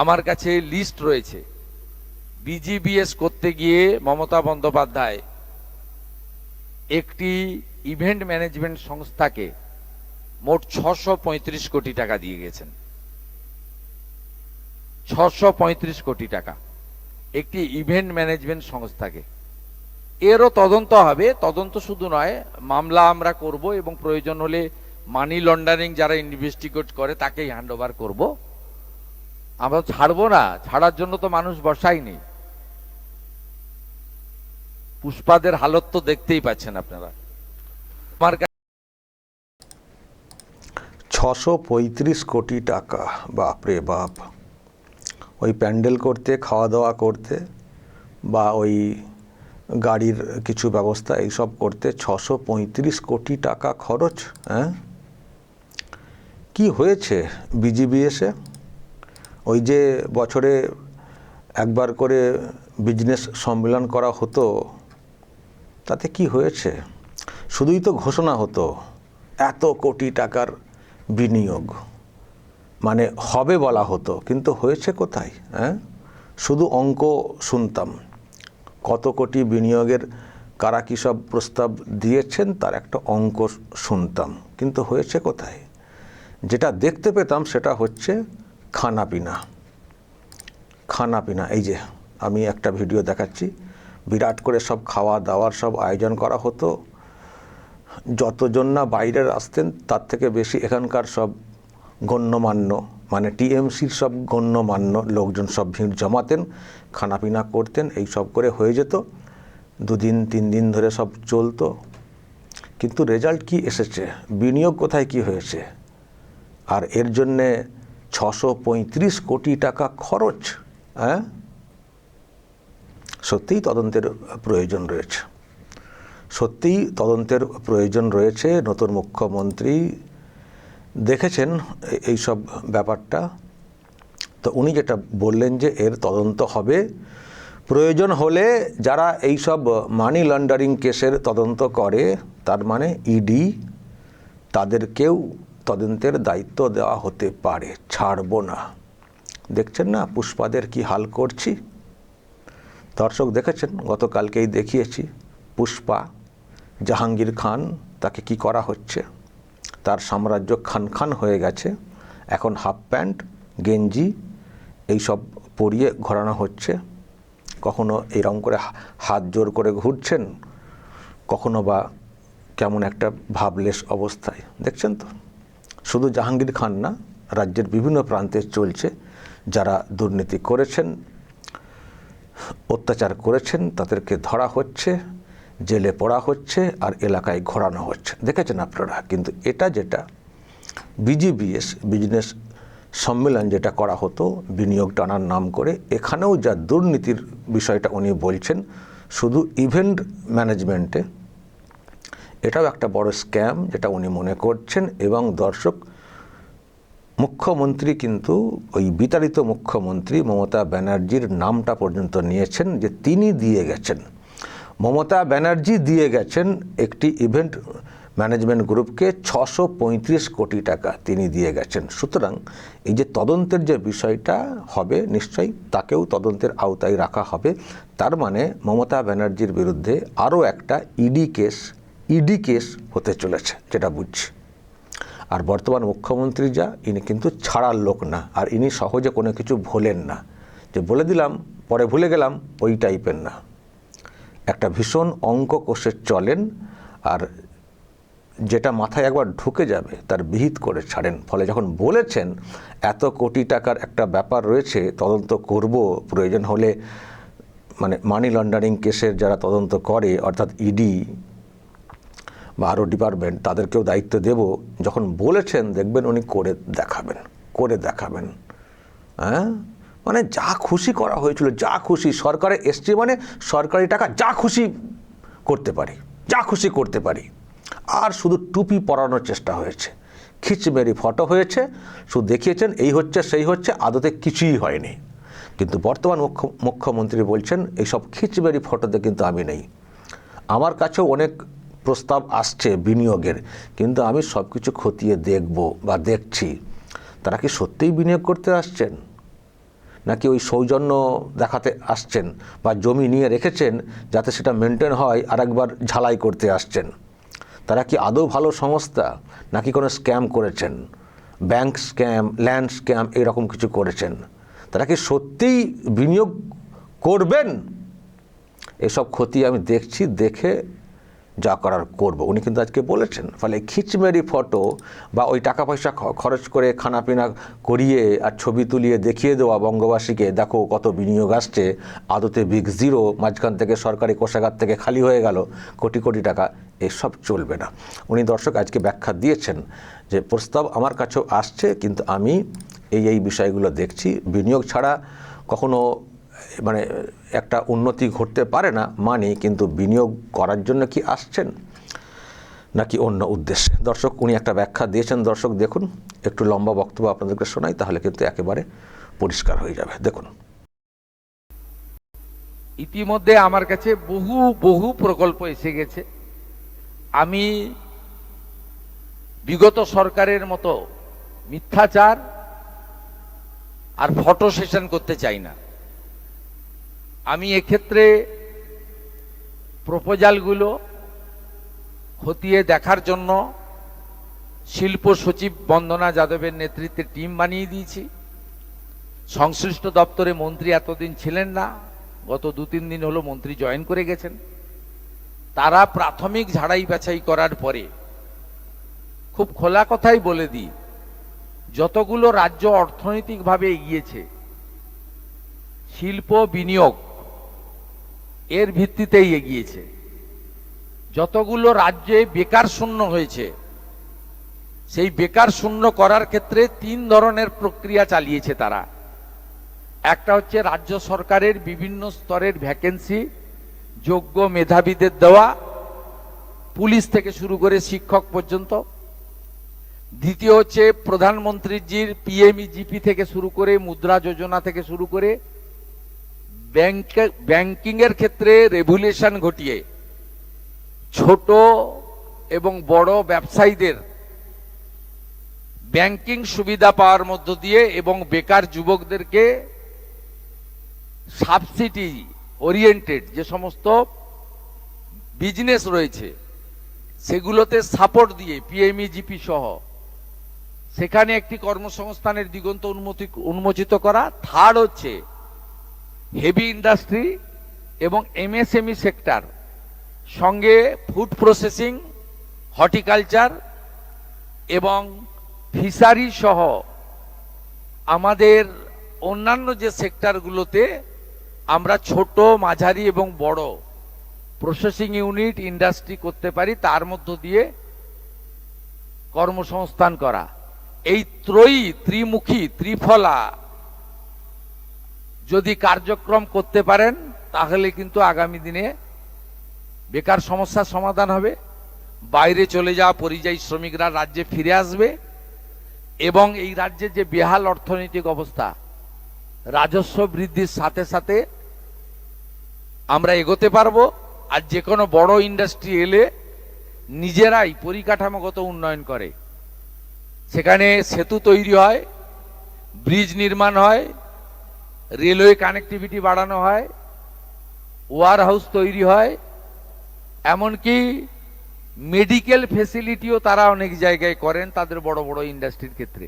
আমার কাছে লিস্ট রয়েছে। বিজিবিএস করতে গিয়ে মমতা বন্দ্যোপাধ্যায় একটি ইভেন্ট ম্যানেজমেন্ট সংস্থাকে মোট 635 কোটি টাকা দিয়ে গেছেন। 635 কোটি টাকা একটি ইভেন্ট ম্যানেজমেন্ট সংস্থাকে। এরও তদন্ত হবে। তদন্ত শুধু নয়, মামলা আমরা করব এবং প্রয়োজন হলে মানি লন্ডারিং যারা ইনভেস্টিগেট করে তাকেই হ্যান্ড ওভার করব। আমরা ছাড়বো না, ছাড়ার জন্য তো মানুষ বসায়নি। পুষ্পাদের হালত তো দেখতেই পাচ্ছেন আপনারা। আমার 635 কোটি টাকা, বাপরে বাপ। ওই প্যান্ডেল করতে, খাওয়া দাওয়া করতে বা ওই গাড়ির কিছু ব্যবস্থা এইসব করতে 635 কোটি টাকা খরচ। হ্যাঁ, কি হয়েছে বিজিবিএসে? ওই যে বছরে একবার করে বিজনেস সম্মেলন করা হতো, তাতে কি হয়েছে? শুধুই তো ঘোষণা হতো এত কোটি টাকার বিনিয়োগ, মানে হবে বলা হতো, কিন্তু হয়েছে কোথায়? হ্যাঁ, শুধু অঙ্ক শুনতাম, কত কোটি বিনিয়োগের কারা কী সব প্রস্তাব দিয়েছেন তার একটা অঙ্ক শুনতাম, কিন্তু হয়েছে কোথায়? যেটা দেখতে পেতাম সেটা হচ্ছে খানাপিনা। এই যে আমি একটা ভিডিও দেখাচ্ছি, বিরাট করে সব খাওয়া দাওয়ার সব আয়োজন করা হতো। যতজন না বাইরের আসতেন তার থেকে বেশি এখানকার সব গণ্যমান্য, মানে টিএমসির সব গণ্যমান্য লোকজন সব ভিড় জমাতেন, খানাপিনা করতেন, এই সব করে হয়ে যেত। 2 দিন 3 দিন ধরে সব চলতো। কিন্তু রেজাল্ট কি এসেছে? বিনিয়োগ কোথায় কি হয়েছে? আর এর জন্যে 635 কোটি টাকা খরচ। হ্যাঁ, সত্যিই তদন্তের প্রয়োজন রয়েছে, সত্যিই তদন্তের প্রয়োজন রয়েছে। নতুন মুখ্যমন্ত্রী দেখেছেন এই সব ব্যাপারটা, তো উনি যেটা বললেন যে এর তদন্ত হবে, প্রয়োজন হলে যারা এই সব মানি লন্ডারিং কেসের তদন্ত করে, তার মানে ইডি, তাদেরকেও তদন্তের দায়িত্ব দেওয়া হতে পারে, ছাড়বো না। দেখছেন না পুষ্পাদের কি হাল করছি? দর্শক দেখেছেন, গতকালকেই দেখিয়েছি পুষ্পা, জাহাঙ্গীর খান, তাকে কি করা হচ্ছে। তার সাম্রাজ্য খান খান হয়ে গেছে। এখন হাফ প্যান্ট গেঞ্জি এইসব পরিয়ে ঘোরানো হচ্ছে। কখনো এরকম করে হাত জোর করে ঘুরছেন, কখনো বা কেমন একটা ভাবলেস অবস্থায়। দেখছেন তো, শুধু জাহাঙ্গীর খান না, রাজ্যের বিভিন্ন প্রান্তে চলছে। যারা দুর্নীতি করেছেন, অত্যাচার করেছেন, তাদেরকে ধরা হচ্ছে, জেলে পড়া হচ্ছে, আর এলাকায় ঘোরানো হচ্ছে। দেখেছেন আপনারা। কিন্তু এটা যেটা বিজিবিএস, বিজনেস সম্মেলন যেটা করা হতো বিনিয়োগ টানার নাম করে, এখানেও যা দুর্নীতির বিষয়টা উনি বলছেন, শুধু ইভেন্ট ম্যানেজমেন্টে, এটাও একটা বড় স্ক্যাম যেটা উনি মনে করছেন। এবং দর্শক, মুখ্যমন্ত্রী কিন্তু ওই বিতাড়িত মুখ্যমন্ত্রী মমতা ব্যানার্জির নামটা পর্যন্ত নিয়েছেন, যে তিনি দিয়ে গেছেন, মমতা ব্যানার্জি দিয়ে গেছেন একটি ইভেন্ট ম্যানেজমেন্ট গ্রুপকে 635 কোটি টাকা তিনি দিয়ে গেছেন। সুতরাং এই যে তদন্তের যে বিষয়টা হবে, নিশ্চয়ই তাকেও তদন্তের আওতায় রাখা হবে। তার মানে মমতা ব্যানার্জির বিরুদ্ধে আরও একটা ইডি কেস হতে চলেছে, যেটা বুঝছি। আর বর্তমান মুখ্যমন্ত্রী যা, ইনি কিন্তু ছাড়ার লোক না। আর ইনি সহজে কোনো কিছু ভোলেন না, যে বলে দিলাম পরে ভুলে গেলাম, ওই টাইপের না। একটা ভীষণ অঙ্ক কষে চলেন, আর যেটা মাথায় একবার ঢুকে যাবে তার বিহিত করে ছাড়েন। ফলে যখন বলেছেন এত কোটি টাকার একটা ব্যাপার রয়েছে, তদন্ত করব, প্রয়োজন হলে মানে মানি লন্ডারিং কেসের যারা তদন্ত করে, অর্থাৎ ইডি বা আরও ডিপার্টমেন্ট, তাদেরকেও দায়িত্ব দেব, যখন বলেছেন দেখবেন উনি করে দেখাবেন। হ্যাঁ, মানে যা খুশি করা হয়েছিল, যা খুশি। সরকারে এসছে মানে সরকারি টাকা যা খুশি করতে পারি। আর শুধু টুপি পরানোর চেষ্টা হয়েছে, খিচমেরি ফটো হয়েছে, শুধু দেখিয়েছেন এই হচ্ছে সেই হচ্ছে, আদতে কিছুই হয়নি। কিন্তু বর্তমান মুখ্যমন্ত্রী বলছেন এইসব খিচমেরি ফটোতে কিন্তু আমি নেই। আমার কাছেও অনেক প্রস্তাব আসছে বিনিয়োগের, কিন্তু আমি সব কিছু খতিয়ে দেখব বা দেখছি। তারা কি সত্যিই বিনিয়োগ করতে আসছেন? নাকি ওই সৌজন্য দেখাতে আসছেন বা জমি নিয়ে রেখেছেন যাতে সেটা মেনটেন হয় আর একবার ঝালাই করতে আসছেন? তারা কি আদৌ ভালো সংস্থা নাকি কোনো স্ক্যাম করেছেন, ব্যাংক স্ক্যাম, ল্যান্ড স্ক্যাম এরকম কিছু করেছেন? তারা কি সত্যিই বিনিয়োগ করবেন? এসব ক্ষতি আমি দেখছি, দেখে যা করার করব। উনি কিন্তু আজকে বলেছেন। ফলে খিচমেরি ফটো বা ওই টাকা পয়সা খরচ করে খানাপিনা করিয়ে আর ছবি তুলিয়ে দেখিয়ে দেওয়া বঙ্গবাসীকে, দেখো কত বিনিয়োগ আসছে, আদতে বিগ জিরো, মাঝখান থেকে সরকারি কোষাগার থেকে খালি হয়ে গেল কোটি কোটি টাকা, এসব চলবে না। উনি দর্শক আজকে ব্যাখ্যা দিয়েছেন যে প্রস্তাব আমার কাছেও আসছে, কিন্তু আমি এই বিষয়গুলো দেখছি, বিনিয়োগ ছাড়া কখনো মানে একটা উন্নতি ঘটতে পারে না মানি, কিন্তু বিনিয়োগ করার জন্য কি আসছেন নাকি অন্য উদ্দেশ্যে? দর্শক উনি একটা ব্যাখ্যা দিয়েছেন। দর্শক দেখুন, একটু লম্বা বক্তব্য আপনাদেরকে শোনাই, তাহলে কিন্তু একেবারে পরিষ্কার হয়ে যাবে। দেখুন। ইতিমধ্যে আমার কাছে বহু বহু প্রকল্প এসে গেছে। আমি বিগত সরকারের মতো মিথ্যাচার আর ফটো সেশন করতে চাই না। আমি এক্ষেত্রে প্রপোজালগুলো খতিয়ে দেখার জন্য শিল্প সচিব বন্দনা যাদবের নেতৃত্বে টিম বানিয়ে দিয়েছি। সংশ্লিষ্ট দপ্তরে মন্ত্রী এতদিন ছিলেন না, গত 2-3 দিন হলো মন্ত্রী জয়েন করে গেছেন। তারা প্রাথমিক ঝাড়াই বাছাই করার পরে খুব খোলা কথাই বলে দিই, যতগুলো রাজ্য অর্থনৈতিকভাবে এগিয়েছে শিল্প বিনিয়োগ এর ভিত্তিতেই এগিয়েছে। যতগুলো রাজ্যে বেকার শূন্য হয়েছে সেই বেকার শূন্য করার ক্ষেত্রে 3 ধরনের প্রক্রিয়া চালিয়েছে তারা। একটা হচ্ছে রাজ্য সরকারের বিভিন্ন স্তরের ভ্যাকেন্সি যোগ্য মেধাবীদের দেওয়া, পুলিশ থেকে শুরু করে শিক্ষক পর্যন্ত। দ্বিতীয় হচ্ছে প্রধানমন্ত্রীজির পিএমইজিপি থেকে শুরু করে মুদ্রা যোজনা থেকে শুরু করে ব্যাংকিং এর ক্ষেত্রে রেগুলেশন ঘটিয়ে ছোট এবং বড় ব্যবসায়ীদের ব্যাংকিং সুবিধা পাওয়ার মধ্য দিয়ে এবং বেকার যুবকদেরকে সাবসিডি ওরিয়েন্টেড যে সমস্ত বিজনেস রয়েছে সেগুলোতে সাপোর্ট দিয়ে পিএমইজিপি সহ সেখানে একটি কর্মসংস্থানের দিগন্ত উন্মোচিত করা। থার্ড হচ্ছে হেভি ইন্ডাস্ট্রি এবং এমএসএমই সেক্টর, সঙ্গে ফুড প্রসেসিং, হর্টিকালচার এবং ফিশারি সহ আমাদের অন্যান্য যে সেক্টরগুলোতে আমরা ছোট, মাঝারি এবং বড় প্রসেসিং ইউনিট, ইন্ডাস্ট্রি করতে পারি, তার মধ্য দিয়ে কর্মসংস্থান করা। এই ত্রিমুখী ত্রিফলা যদি কার্যক্রম করতে পারেন তাহলে কিন্তু আগামী দিনে বেকার সমস্যার সমাধান হবে, বাইরে চলে যাওয়া পরিযায়ী শ্রমিকরা রাজ্যে ফিরে আসবে এবং এই রাজ্যের যে বেহাল অর্থনৈতিক অবস্থা, রাজস্ব বৃদ্ধির সাথে সাথে আমরা এগোতে পারবো। আর যে কোনো বড় ইন্ডাস্ট্রি এলে নিজেরাই পরিকাঠামোগত উন্নয়ন করে, সেখানে সেতু তৈরি হয়, ব্রিজ নির্মাণ হয়, রেলওয়ে কানেক্টিভিটি বাড়ানো হয়, ওয়ার হাউস তৈরি হয়, এমনকি মেডিকেল ফেসিলিটিও তারা অনেক জায়গায় করেন তাদের বড় বড় ইন্ডাস্ট্রির ক্ষেত্রে।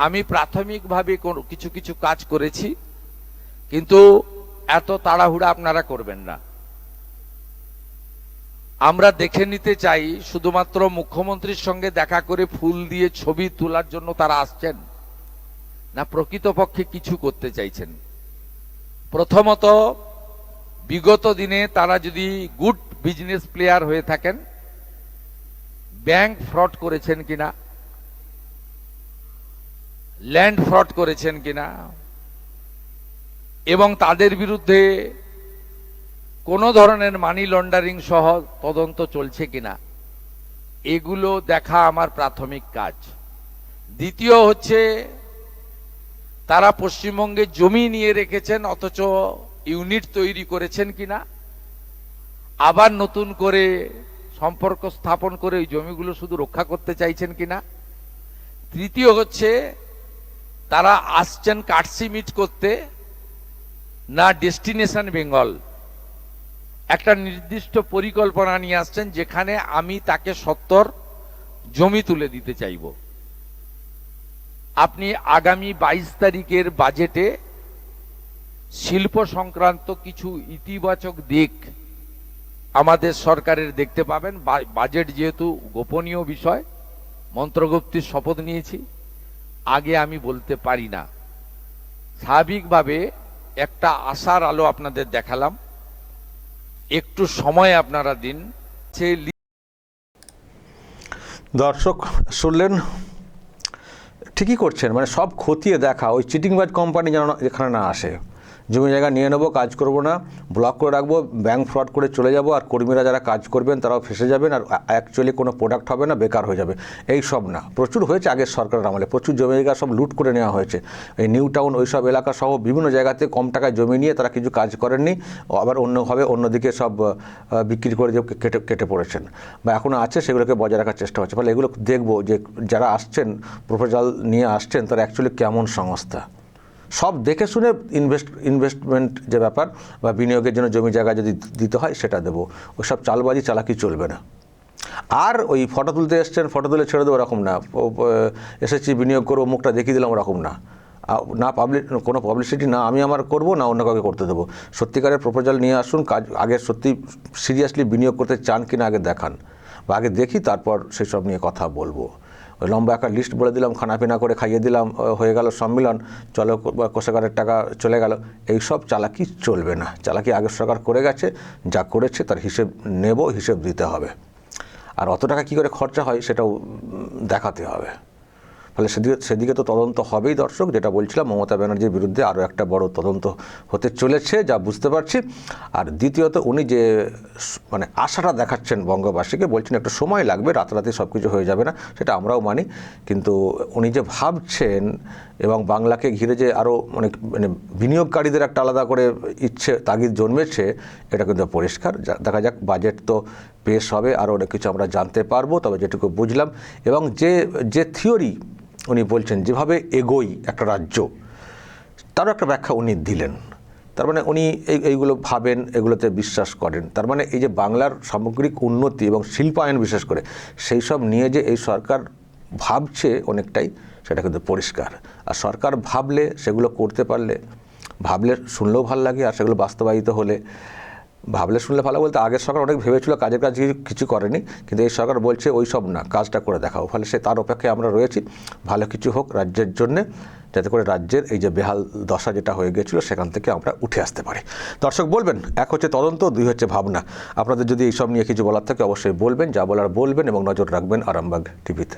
আমি প্রাথমিকভাবে কিছু কিছু কাজ করেছি, কিন্তু এত তাড়াহুড়া আপনারা করবেন না। আমরা দেখে নিতে চাই শুধুমাত্র মুখ্যমন্ত্রীর সঙ্গে দেখা করে ফুল দিয়ে ছবি তোলার জন্য তারা আসছেন না প্রকৃতপক্ষে কিছু করতে চাইছেন। প্রথমত, বিগত দিনে তারা যদি গুড বিজনেস প্লেয়ার হয়ে থাকেন, ব্যাংক ফ্রড করেছেন কিনা, ল্যান্ড ফ্রড করেছেন কিনা এবং তাদের বিরুদ্ধে কোন ধরনের মানি লন্ডারিং সহ তদন্ত চলছে কিনা, এগুলো দেখা আমার প্রাথমিক কাজ। দ্বিতীয় হচ্ছে তারা পশ্চিমবঙ্গে জমি নিয়ে রেখেছেন অথচ ইউনিট তৈরি করেছেন কিনা, আবার নতুন করে সম্পর্ক স্থাপন করে ওই জমিগুলো শুধু রক্ষা করতে চাইছেন কিনা। তৃতীয় হচ্ছে তারা আসছেন কাটসিমিট করতে না ডেস্টিনেশন বেঙ্গল একটা নির্দিষ্ট পরিকল্পনা নিয়ে আসছেন, যেখানে আমি তাকে 70 জমি তুলে দিতে চাইব। আপনি আগামী 22 তারিখের বাজেটে শিল্প সংক্রান্ত কিছু ইতিবাচক দিক আমাদের সরকারের দেখতে পাবেন। বাজেট যেহেতু গোপনীয় বিষয়, মন্ত্রগুপ্তির শপথ নিয়েছি, আগে আমি বলতে পারি না। স্বাভাবিকভাবে একটা আশার আলো আপনাদের দেখালাম, একটু সময় আপনারা দিন। দর্শক শুনলেন, ঠিকই করছেন, মানে সব খতিয়ে দেখা, ওই চিটিংবাজ কোম্পানি যেন এখানে না আসে। জমি জায়গা নিয়ে নেবো, কাজ করব না, ব্লক করে রাখবো, ব্যাংক ফ্রড করে চলে যাব, আর কর্মীরা যারা কাজ করবেন তারাও ফেসে যাবেন, আর অ্যাকচুয়ালি কোনো প্রোডাক্ট হবে না, বেকার হয়ে যাবে। এই সব না, প্রচুর হয়েছে আগের সরকারের আমলে, প্রচুর জমি জায়গা সব লুট করে নেওয়া হয়েছে। এই নিউ টাউন ওই সব এলাকা সহ বিভিন্ন জায়গাতে কম টাকায় জমি নিয়ে তারা কিছু কাজ করেননি, আবার অন্যভাবে অন্যদিকে সব বিক্রি করে যে কেটে পড়েছেন বা এখনও আছে, সেগুলোকে বজায় রাখার চেষ্টা হচ্ছে। ফলে এগুলো দেখবো যে যারা আসছেন প্রপোজাল নিয়ে আসছেন তারা অ্যাকচুয়ালি কেমন সংস্থা, সব দেখে শুনে ইনভেস্টমেন্ট যে ব্যাপার বা বিনিয়োগের জন্য জমি জায়গা যদি দিতে হয় সেটা দেবো। ওইসব চালবাজি চালাকি চলবে না। আর ওই ফটো তুলতে এসছেন, ফটো তুলে ছেড়ে দেবো ওরকম না, এসেছি বিনিয়োগ করবো মুখটা দেখিয়ে দিলাম ওরকম না। না কোনো পাবলিসিটি না আমি আমার করবো, না অন্য কাউকে করতে দেবো। সত্যিকারের প্রপোজাল নিয়ে আসুন, কাজ আগে সত্যি সিরিয়াসলি বিনিয়োগ করতে চান কিনা আগে দেখান, বা আগে দেখি, তারপর সেসব নিয়ে কথা বলবো। ওই লম্বা একটা লিস্ট বলে দিলাম, খানাপিনা করে খাইয়ে দিলাম, হয়ে গেল সম্মিলন, চলো কোষাগারের টাকা চলে গেল, এইসব চালাকি চলবে না। চালাকি আগের সরকার করে গেছে, যা করেছে তার হিসেব নেব, হিসেব দিতে হবে। আর অত টাকা কী করে খরচা হয় সেটাও দেখাতে হবে। ফলে সেদিকে তো তদন্ত হবেই দর্শক। যেটা বলছিলাম, মমতা ব্যানার্জির বিরুদ্ধে আরও একটা বড় তদন্ত হতে চলেছে, যা বুঝতে পারছি। আর দ্বিতীয়ত উনি যে মানে আশাটা দেখাচ্ছেন বঙ্গবাসীকে, বলছেন একটু সময় লাগবে, রাতারাতি সব কিছু হয়ে যাবে না, সেটা আমরাও মানি। কিন্তু উনি যে ভাবছেন এবং বাংলাকে ঘিরে যে আরও মানে বিনিয়োগকারীদের একটা আলাদা করে ইচ্ছে তাগিদ জন্মেছে, এটা কিন্তু পরিষ্কার। দেখা যাক, বাজেট তো পেশ হবে, আরও অনেক কিছু আমরা জানতে পারবো। তবে যেটুকু বুঝলাম এবং যে থিওরি উনি বলছেন, যেভাবে এগোই একটা রাজ্য, তারও একটা ব্যাখ্যা উনি দিলেন। তার মানে উনি এইগুলো ভাবেন, এগুলোতে বিশ্বাস করেন। তার মানে এই যে বাংলার সামগ্রিক উন্নতি এবং শিল্পায়ন বিশেষ করে, সেই সব নিয়ে যে এই সরকার ভাবছে অনেকটাই, সেটা কিন্তু পরিষ্কার। আর সরকার ভাবলে, সেগুলো করতে পারলে, ভাবলে শুনলেও ভালো লাগে, আর সেগুলো বাস্তবায়িত হলে ভাবলে শুনলে ভালো। বলতে আগের সরকার অনেক ভেবেছিল, কাজের কাজ কিছু করেনি, কিন্তু এই সরকার বলছে ওই সব না, কাজটা করে দেখাও। ফলে তার অপেক্ষায় আমরা রয়েছি, ভালো কিছু হোক রাজ্যের জন্যে, যাতে করে রাজ্যের এই যে বেহাল দশা যেটা হয়ে গেছিলো সেখান থেকে আমরা উঠে আসতে পারি। দর্শক বলবেন, এক হচ্ছে তদন্ত, দুই হচ্ছে ভাবনা। আপনাদের যদি এইসব নিয়ে কিছু বলার থাকে অবশ্যই বলবেন, যা বলার বলবেন এবং নজর রাখবেন আরামবাগ টিভিতে।